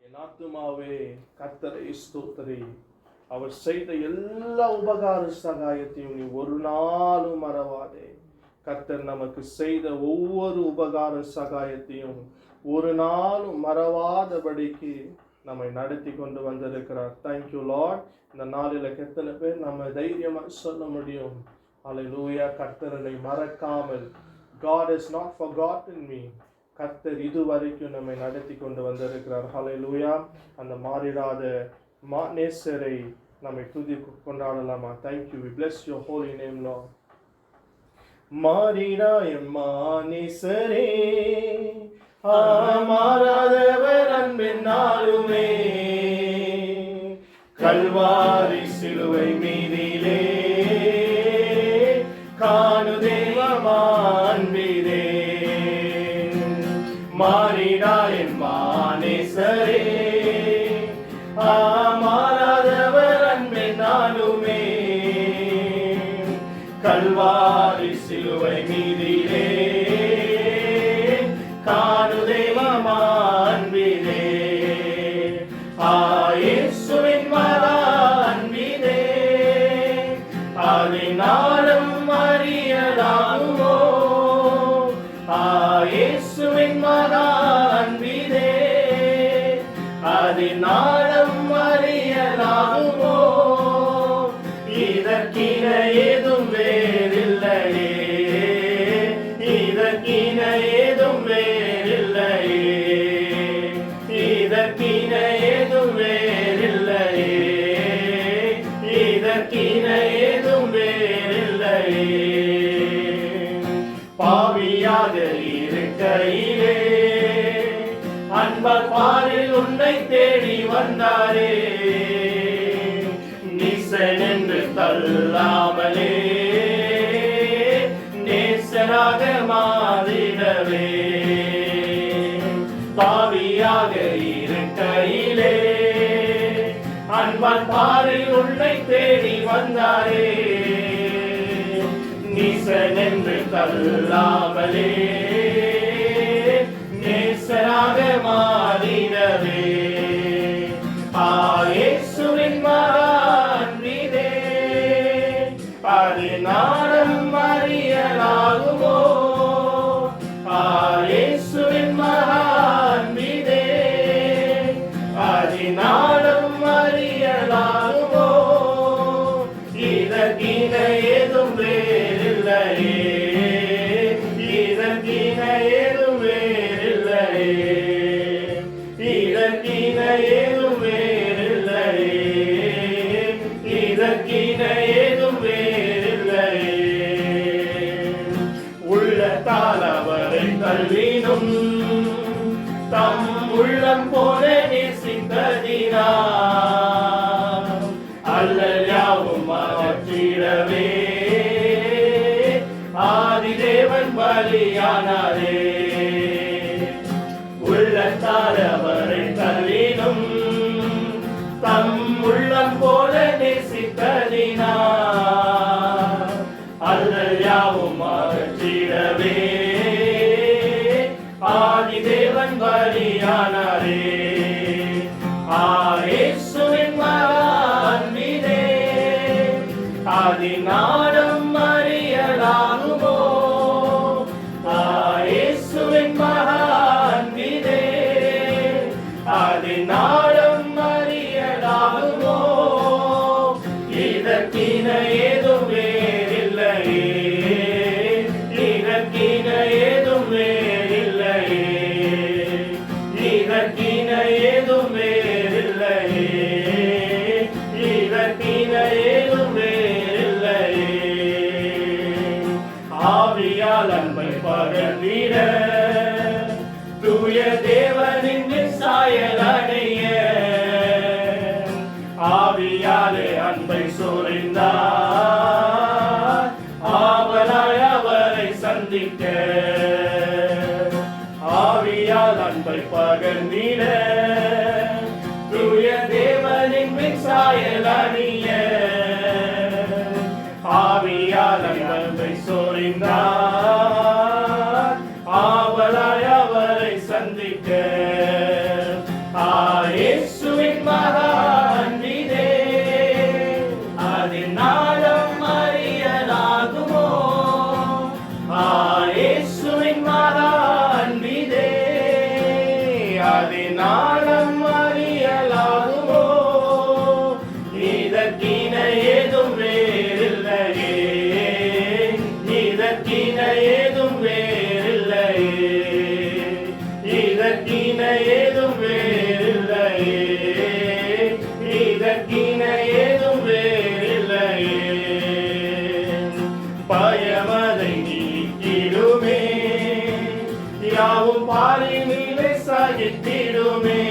என் ஆத்துமாவே கர்த்தரை ஸ்தோத்திரி. அவர் செய்த எல்லா உபகார சகாயத்தையும் நீ ஒரு நாளும் மறவாதே. கர்த்தர் நமக்கு செய்த ஒவ்வொரு உபகார சகாயத்தையும் ஒரு நாளும் மறவாதபடிக்கு நம்மை நடத்தி கொண்டு வந்திருக்கிறார். Thank you Lord. இந்த நாளில் எத்தனை பேர் நம்ம தைரியமாக சொல்ல முடியும், ஹல்லேலூயா, கர்த்தரை மறக்காமல், God has not forgotten me. கர்த்தர் இதுவரைக்கும் நம்மை நடத்தி கொண்டு வந்திருக்கிறார். ஹல்லேலூயா. அந்த மாறிடாத நேசரை நம்மை துதி கொண்டாடலாமா? Thank you. We bless your holy name, Lord. மாறிடாய நேசரே, மாறாதவர் அன்பின் நாளுமே, கல்வாரி சிலுவை மீதிலே காணு தேவமா அன்பிலே. மாறிடாய நேசரே, மாறாதவர் அன்பின் நாளுமே, கல்வாரி சிலுவை மீதிலே காணு தேவமா அன்பிலே. இயேசுவின் மகா அன்பிலே அதனாலும் அறியலாகுமோ. இயேசுவின் மகா அன்பிலே அதனாலும் அறியலாகுமோ. இதற்கின ஏதும் வேறில்லையே, இதற்கின ஏதும் வேறில்லையே, இதற்கின ஏதும் வேறில்லையே, இதற்கின ஏதும் வேறில்லையே. பாவியாக இருக்கையிலே அன்பால் பாரில் உன்னை தேடி வந்தாரே, நீசன் என்று தள்ளாமலே நேசராக மாறிடவே. பாவியாக இருக்கையிலே அன்பால் பாரில் உன்னை தேடி வந்தாரே, நீசன் என்று தள்ளாமலே நேசராக மாறிடவே. இயேசுவின் மகா அன்பிலே அதனாலும் அறியலாகுமோ. இயேசுவின் மகா அன்பிலே அதனாலும் அறியலாகுமோ. இதற்கின ஏதும் வேறில்லையே, இதற்கின ஏதும் வேறில்லையே, இதற்கின ஏதும் வேறில்லையே, இதற்கின ஏதும் வேறில்லையே. உள்ளத்தால் அவரை தள்ளினும் தம் உள்ளம் போல நேசித்ததினா அல்லல் யாவும் அகற்றிடவே ஆதிதேவன் பலியானாரே. உள்ளத்தால் அவரை தள்ளினும் தம் உள்ளம் போல நேசித்ததினா அல்லல் யாவும் அகற்றிடவே ஆதிதேவன் பலியானாரே. இயேசுவின் மகா அன்பிலே அதனாலும் அறியலாகுமோ. இயேசுவின் மகா அன்பிலே அதனாலும் அறியலாகுமோ. இதற்கின ஏதும் வேறில்லையே, இதற்கின ஏதும் வேறில்லையே, இதற்கின ஏதும் வேறில்லையே, இதற்கின ஏதும் வேறில்லையே. ஆவியால் அன்பை பகர்ந்திட தூய தேவனின் சாயல் அடைய ஆவியாலே அன்பை சொரிந்தார் ஆவலாய் அவரை சந்திக்க. ஆவியால் அன்பை பகர்ந்திட தூய தேவனின் சாயல் அணிய ஆவியால் அன்பை சொரிந்தார் ஆவலாய் அவரை சந்திக்க. நாளம் அறியலாகுமோ? இதற்கின ஏதும் வேறில்லையே, இதற்கின ஏதும் வேறில்லையே, இதற்கின ஏதும் வேறில்லையே, இதற்கின ஏதும் வேறில்லையே. பயமதை நீக்கிடுமே, யாவும் பாரினிலே சகித்திடுமே,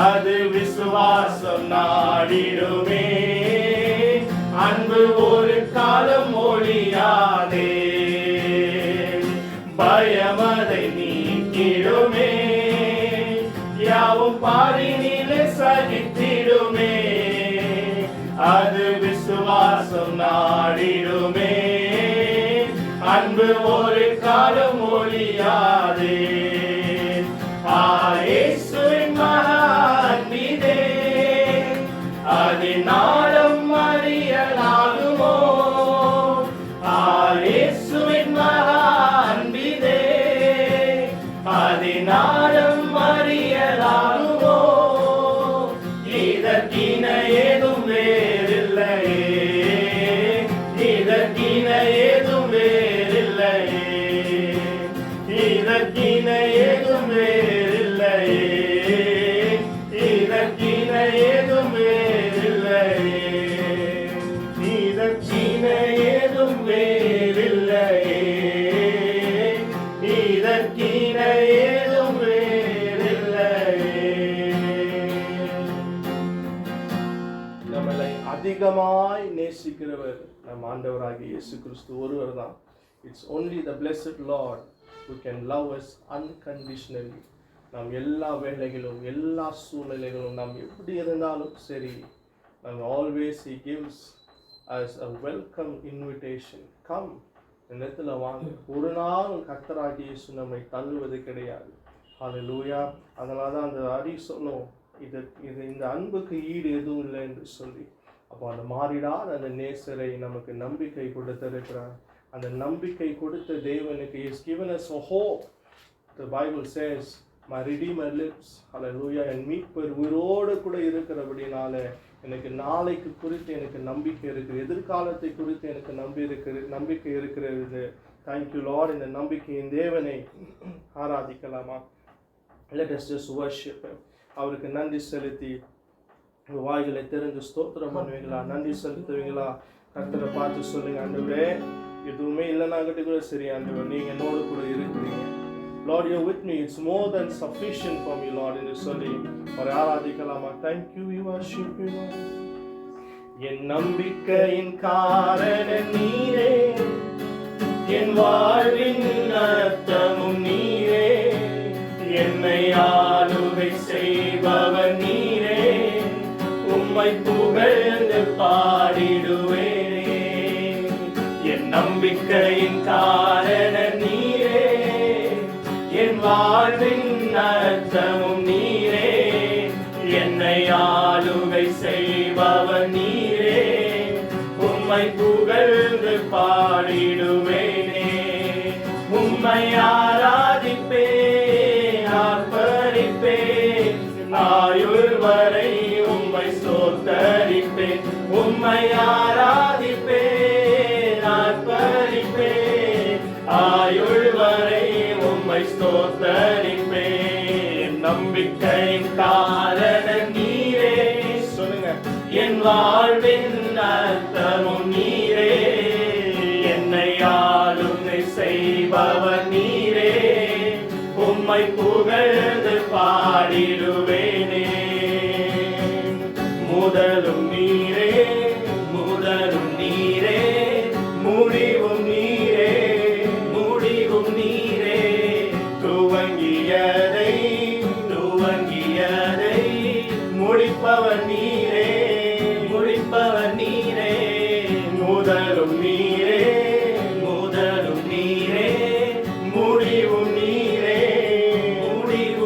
அது விசுவாசம் நாடிடுமே, அன்பு ஒரு காலம் ஒழியாதே. பயமதை நீக்கிடுமே, யாவும் பாரினிலே சகித்திடுமே, அது விசுவாசம் நாடிடுமே, அன்பு ஒரு காலம் ஒழியாதே. இயேசுவின் மகா அன்பிலே அது நாளும் அறியலாகுமோ? இயேசுவின் மகா அன்பிலே அது நாளும் அறியலாகுமோ? இதற்கின ஏதும் வேறில்லையே, இதற்கின ஏதும் வேறில்லையே, இதற்கின ஏதும் வேறில்லையே, இதற்கின ஏதும் வேறில்லையே, இதற்கின ஏதும் வேறில்லையே, இதற்கின ஏதும் வேறில்லையே. நம்மளை அதிகமாய் நேசிக்கிறவர் நம் ஆண்டவராகிய இயேசு கிறிஸ்து ஒருவர் தான். It's only the blessed Lord who can love us unconditionally. நாம் எல்லா வேளைகளிலும் எல்லா சூழ்நிலைகளும் நாம் எப்படி இருந்தாலும் சரி, நாம் always he gives us a welcome invitation. Come, இந்த இடத்துல வாங்க. ஒரு நாளும் கர்த்தராகிய இயேசு நம்மை தள்ளுவது கிடையாது. ஹல்லேலூயா. அதனால தான் அந்த அரி சொன்னோம், இந்த அன்புக்கு ஈடு எதுவும் இல்லை என்று சொல்லி. அப்போ அந்த மாறிடாத அந்த நேசரை நமக்கு நம்பிக்கை கொடுத்திருக்கிறார். அந்த நம்பிக்கை கொடுத்த தேவனுக்கு he has given us a hope. The Bible says, my redeemer lives. Hallelujah. என் மீட்பர் உயிரோடு கூட இருக்கிறபடினால எனக்கு நாளைக்கு குறித்து எனக்கு நம்பிக்கை இருக்குது, எதிர்காலத்தை குறித்து எனக்கு நம்பிக்கை இருக்கிறது. Thank you Lord. இந்த நம்பிக்கையின் தேவனை ஆராதிக்கலாமா? Let us just worship him. அவருக்கு நன்றி செலுத்தி வாய்களை திறந்து ஸ்தோத்திரம் பண்ணுவீங்களா? நன்றி செலுத்துவீங்களா? கர்த்தரை பார்த்து சொல்லுங்க, ஆண்டவரே எதுவுமே இல்லைனாகிட்ட கூட சரி ஆண்டவர், நீங்க என்னோடு கூட இருக்கிறீங்க. Lord, you're with me. It's more than sufficient for me, Lord, என்று சொல்லி ஒரு ஆராதிக்கலாமா? Thank you, we worship you, Lord. என் நம்பிக்கையின் காரணம் நீரே, என் வாழ்வின் அர்த்தமும் நீரே, என்னை ஆளுகை செய்பவர் நீரே, உம்மை புகழ்ந்து பாடிடுவேனே. என் நம்பிக்கையின் காரணம் நீரே, என் வாழ்வின் அர்த்தமும் நீரே, என்னை ஆளுகை செய்பவர் நீரே, உம்மை புகழ்ந்து பாடிடுவேனே. உம்மை ஆராதிப்பேன், ஆர்ப்பரிப்பேன், ஆயுள் வரை உம்மை ஸ்தோத்தரிப்பேன். உம்மை ஆராதிப்பேன், ஆர்ப்பரிப்பேன், ஆயுள் வரை உம்மை ஸ்தோத்தரிப்பேன். நம்பிக்கையின் காரணம் நீரே, சொல்லுங்க, என் வாழ்வின் அர்த்தமும் நீரே, என்னை ஆளுகை செய்பவர் நீரே, உம்மை புகழ்ந்து பாடிடுவேனே. முதலும் நீரே, முதலும் நீரே, முடிவும் நீரே, முடிவும் நீரே, துவங்கியதை முடிப்பவர் நீரே, முடிப்பவர் நீரே. முதலும் நீரே, முதலும் நீரே, முடிவும் நீரே, முடிவும்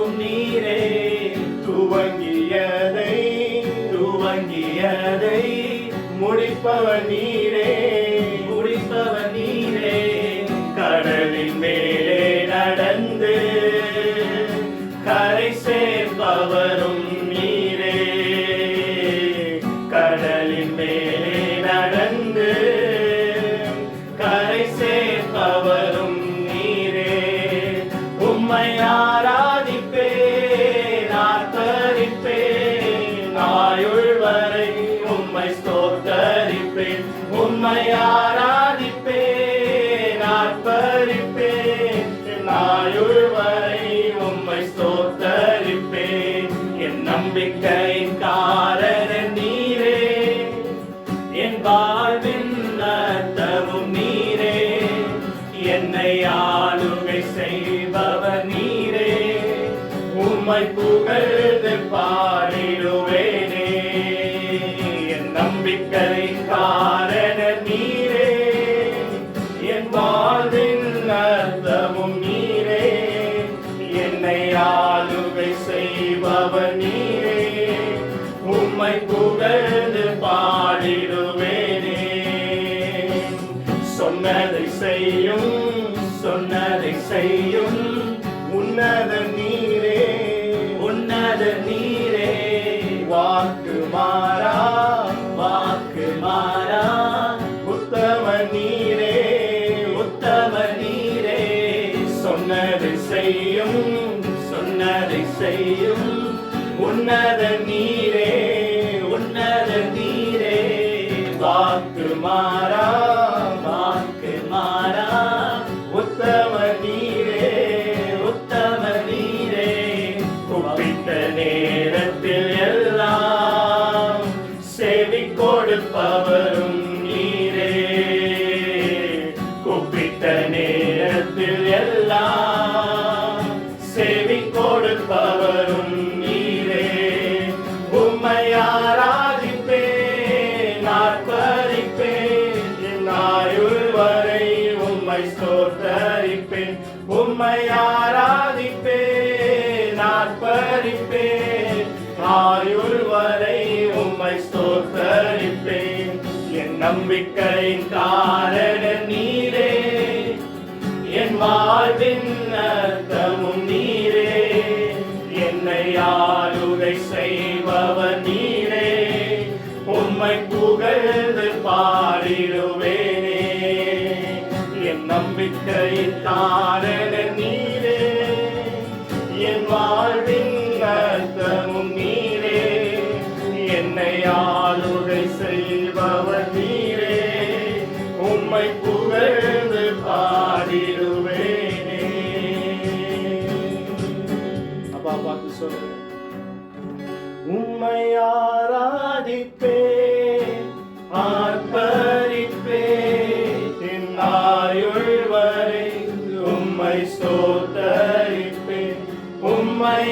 உம்மை ஆராதிப்பேன், ஆர்ப்பரிப்பேன், ஆயுள் வரை உம்மை ஸ்தோத்தரிப்பேன். உம்மை ஆராதிப்பேன், ஆர்ப்பரிப்பேன், ஆயுள் வரை உம்மை ஸ்தோத்தரிப்பேன். என் நம்பிக்கையின் காரணர் நீரே, என் வாழ்வின் அர்த்தமும் நீரே, என்னை ஆளுகை செய்பவர் நீரே, உம்மை புகழ்ந்து பாடிடுவேனே. என் நம்பிக்கையின் காரணர் நீரே, என் வாழ்வின் அர்த்தமும் நீரே, என்னை ஆளுகை செய்பவர் நீரே, உம்மை புகழ்ந்து பாடிடுவேனே. சொன்னதை செய்யும், சொன்னதை செய்யும் உன்னத நீரே, உன்னத நீரே. வாக்கு மாறா, வாக்கு மாறா, உத்தம நீரே, உத்தம நீரே. சொன்னதை செய்யும், சொன்னதை செய்யும் உன்னத நீரே, உன்னத நீரே. வாக்கு மாறா, வாக்கு மாறா, உத்தம நீரே, உத்தம நீரே. கூப்பிட்ட நேரத்தில் எல்லாம் செவி கொடுப்பவரும் நீரே, கூப்பிட்ட நேரத்தில் எல்லாம் செவி கொடுப்பவரும் நீரே. உம்மை ஆராதிப்பேன், ஆர்ப்பரிப்பேன், என் ஆயுள் வரை உம்மை ஸ்தோத்தரிப்பேன். உம்மை ஆராதிப்பேன், ஆர்ப்பரிப்பேன், ஆயுள் வரை உம்மை ஸ்தோத்தரிப்பேன். என் நம்பிக்கையின் காரணர் நீரே, என் வாழ்வின் அர்த்தமும் நீரே, என்னை ஆளுகை செய்பவர் நீரே, உம்மை புகழ்ந்து பாடிடுவேனே. என் நம்பிக்கையின் காரணர் நீரே, என் வாழ்வின் அர்த்தமும் நீரே, என்னை ஆளுகை செய்பவர் நீரே, உம்மை புகழ்ந்து பாடிடுவேனே. அப்பா பார்த்து சொல்லுங்க. உம்மை ஆராதிப்பேன், ஆர்ப்பரிப்பேன், என் ஆயுள் வரை உம்மை ஸ்தோத்தரிப்பேன். உம்மை